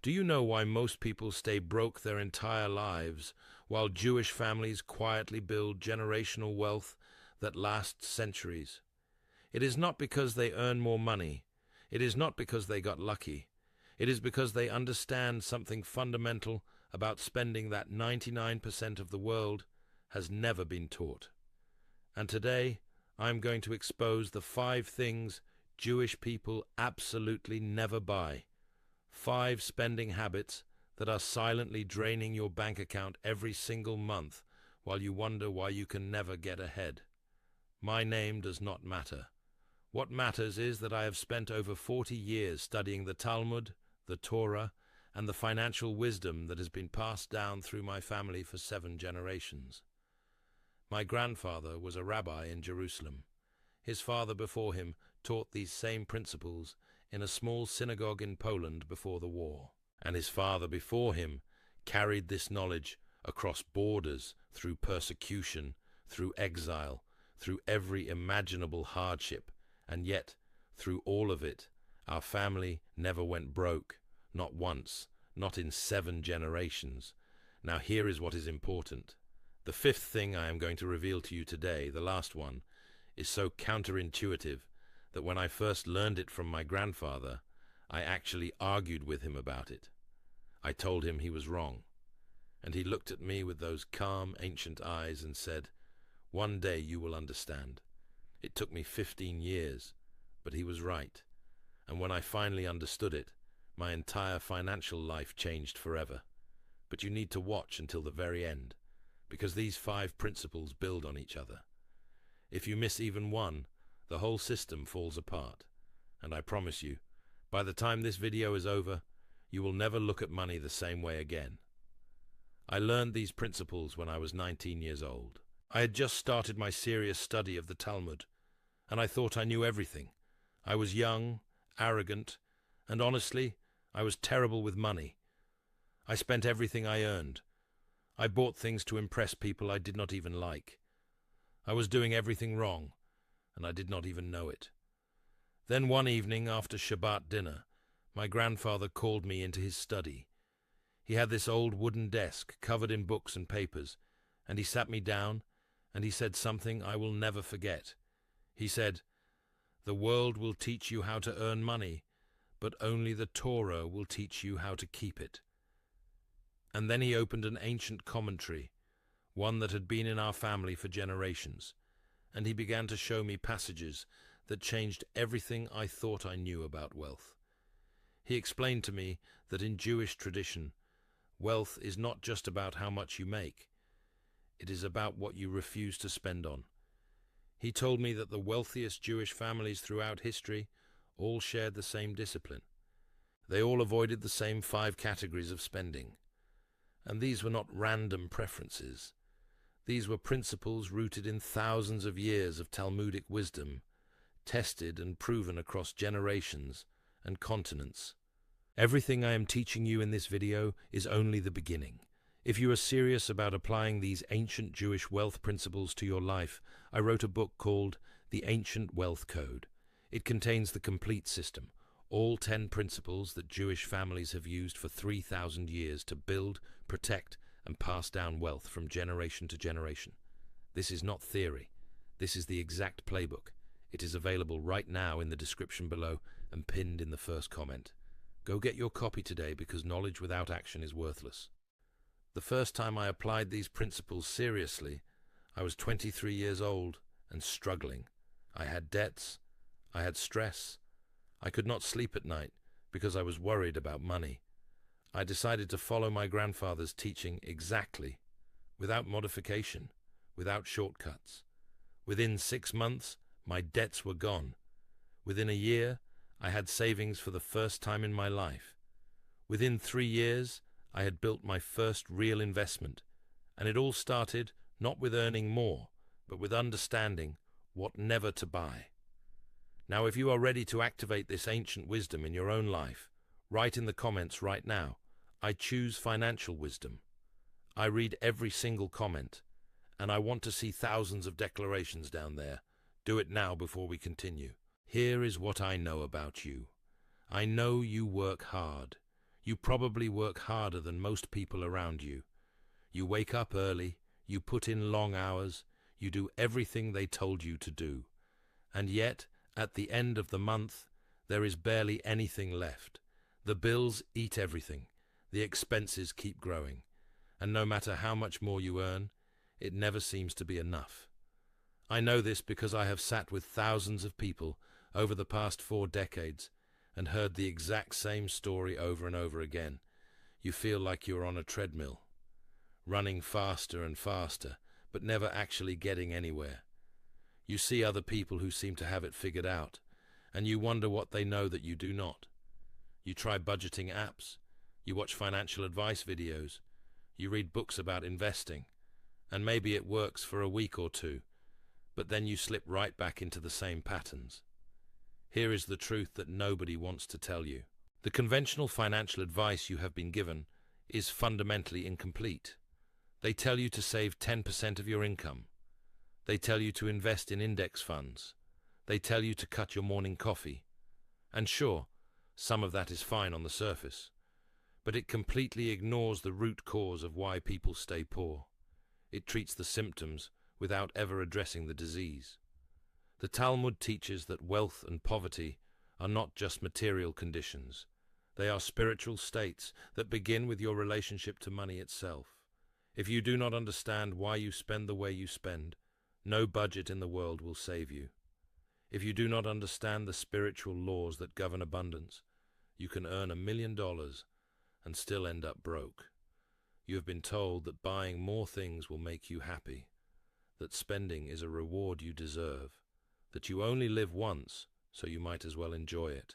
Do you know why most people stay broke their entire lives, while Jewish families quietly build generational wealth that lasts centuries? It is not because they earn more money. It is not because they got lucky. It is because they understand something fundamental about spending that 99% of the world has never been taught. And today, I'm going to expose the 5 things Jewish people absolutely never buy. 5 spending habits that are silently draining your bank account every single month while you wonder why you can never get ahead. My name does not matter. What matters is that I have spent over 40 years studying the Talmud, the Torah, and the financial wisdom that has been passed down through my family for 7 generations. My grandfather was a rabbi in Jerusalem. His father before him taught these same principles in a small synagogue in Poland before the war. And his father before him carried this knowledge across borders, through persecution, through exile, through every imaginable hardship, and yet, through all of it, our family never went broke, not once, not in 7 generations. Now here is what is important. The 5th thing I am going to reveal to you today, the last one, is so counterintuitive that when I first learned it from my grandfather, I actually argued with him about it. I told him he was wrong, and he looked at me with those calm, ancient eyes and said, "One day you will understand." It took me 15 years, but he was right. And when I finally understood it, my entire financial life changed forever. But you need to watch until the very end, because these 5 principles build on each other. If you miss even one, the whole system falls apart. And I promise you, by the time this video is over, you will never look at money the same way again. I learned these principles when I was 19 years old. I had just started my serious study of the Talmud, and I thought I knew everything. I was young, arrogant, and honestly, I was terrible with money. I spent everything I earned. I bought things to impress people I did not even like. I was doing everything wrong, and I did not even know it. Then one evening after Shabbat dinner, my grandfather called me into his study. He had this old wooden desk covered in books and papers, and he sat me down, and he said something I will never forget. He said, "The world will teach you how to earn money, but only the Torah will teach you how to keep it." And then he opened an ancient commentary, one that had been in our family for generations, and he began to show me passages that changed everything I thought I knew about wealth. He explained to me that in Jewish tradition, wealth is not just about how much you make. It is about what you refuse to spend on. He told me that the wealthiest Jewish families throughout history all shared the same discipline. They all avoided the same 5 categories of spending. And these were not random preferences. These were principles rooted in thousands of years of Talmudic wisdom, tested and proven across generations and continents. Everything I am teaching you in this video is only the beginning. If you are serious about applying these ancient Jewish wealth principles to your life, I wrote a book called The Ancient Wealth Code. It contains the complete system, all 10 principles that Jewish families have used for 3,000 years to build, protect, and pass down wealth from generation to generation. This is not theory. This is the exact playbook. It is available right now in the description below and pinned in the first comment. Go get your copy today because knowledge without action is worthless. The first time I applied these principles seriously, I was 23 years old and struggling. I had debts. I had stress. I could not sleep at night because I was worried about money. I decided to follow my grandfather's teaching exactly, without modification, without shortcuts. Within 6 months, my debts were gone. Within a year, I had savings for the first time in my life. Within 3 years, I had built my first real investment, and it all started not with earning more, but with understanding what never to buy. Now, if you are ready to activate this ancient wisdom in your own life, write in the comments right now, "I choose financial wisdom." I read every single comment, and I want to see thousands of declarations down there. Do it now before we continue. Here is what I know about you. I know you work hard. You probably work harder than most people around you. You wake up early, you put in long hours, you do everything they told you to do. And yet, at the end of the month, there is barely anything left. The bills eat everything. The expenses keep growing. And no matter how much more you earn, it never seems to be enough. I know this because I have sat with thousands of people over the past 4 decades and heard the exact same story over and over again. You feel like you're on a treadmill, running faster and faster, but never actually getting anywhere. You see other people who seem to have it figured out, and you wonder what they know that you do not. You try budgeting apps, you watch financial advice videos, you read books about investing, and maybe it works for a week or two, but then you slip right back into the same patterns. Here is the truth that nobody wants to tell you. The conventional financial advice you have been given is fundamentally incomplete. They tell you to save 10% of your income. They tell you to invest in index funds. They tell you to cut your morning coffee. And sure, some of that is fine on the surface, but it completely ignores the root cause of why people stay poor. It treats the symptoms without ever addressing the disease. The Talmud teaches that wealth and poverty are not just material conditions. They are spiritual states that begin with your relationship to money itself. If you do not understand why you spend the way you spend, no budget in the world will save you. If you do not understand the spiritual laws that govern abundance, you can earn $1 million and still end up broke. You have been told that buying more things will make you happy, that spending is a reward you deserve, that you only live once, so you might as well enjoy it.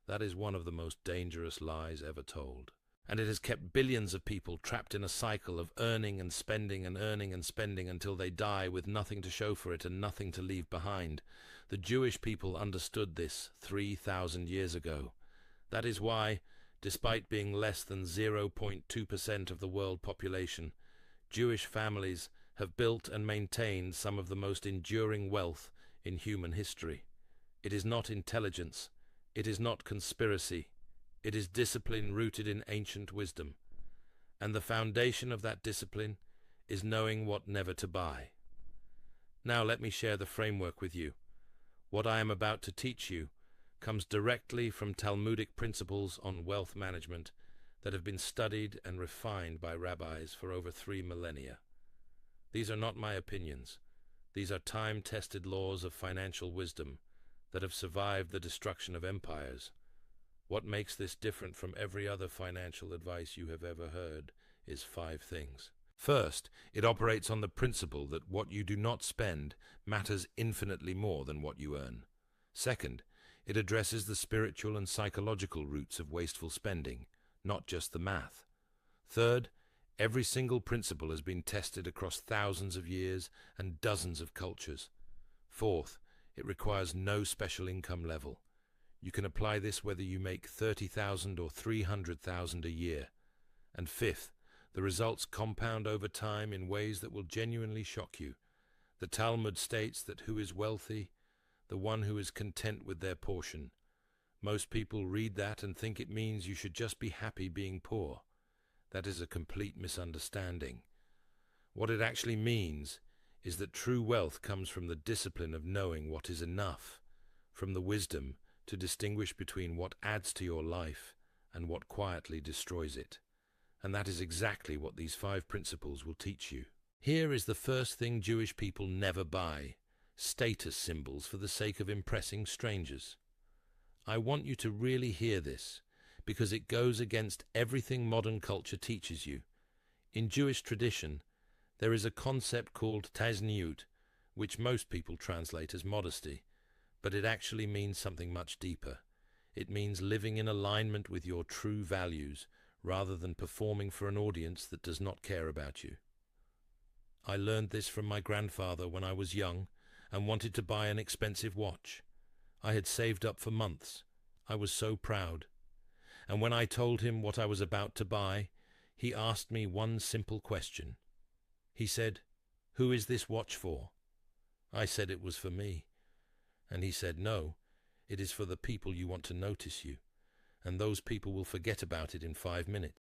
That is one of the most dangerous lies ever told. And it has kept billions of people trapped in a cycle of earning and spending and earning and spending until they die with nothing to show for it and nothing to leave behind. The Jewish people understood this 3,000 years ago. That is why, despite being less than 0.2% of the world population, Jewish families have built and maintained some of the most enduring wealth in human history. It is not intelligence. It is not conspiracy. It is discipline rooted in ancient wisdom. And the foundation of that discipline is knowing what never to buy. Now let me share the framework with you. What I am about to teach you comes directly from Talmudic principles on wealth management that have been studied and refined by rabbis for over 3 millennia. These are not my opinions. These are time-tested laws of financial wisdom that have survived the destruction of empires. What makes this different from every other financial advice you have ever heard is 5 things. First, it operates on the principle that what you do not spend matters infinitely more than what you earn. Second, it addresses the spiritual and psychological roots of wasteful spending, not just the math. Third, every single principle has been tested across thousands of years and dozens of cultures. Fourth, it requires no special income level. You can apply this whether you make $30,000 or $300,000 a year. And fifth, the results compound over time in ways that will genuinely shock you. The Talmud states that who is wealthy? The one who is content with their portion. Most people read that and think it means you should just be happy being poor. That is a complete misunderstanding. What it actually means is that true wealth comes from the discipline of knowing what is enough, from the wisdom to distinguish between what adds to your life and what quietly destroys it. And that is exactly what these 5 principles will teach you. Here is the first thing Jewish people never buy: status symbols for the sake of impressing strangers. I want you to really hear this, because it goes against everything modern culture teaches you. In Jewish tradition, there is a concept called tazniut, which most people translate as modesty, but it actually means something much deeper. It means living in alignment with your true values, rather than performing for an audience that does not care about you. I learned this from my grandfather when I was young and wanted to buy an expensive watch. I had saved up for months. I was so proud. And when I told him what I was about to buy, he asked me one simple question. He said, "Who is this watch for?" I said it was for me. And he said, "No, it is for the people you want to notice you. and those people will forget about it in 5 minutes.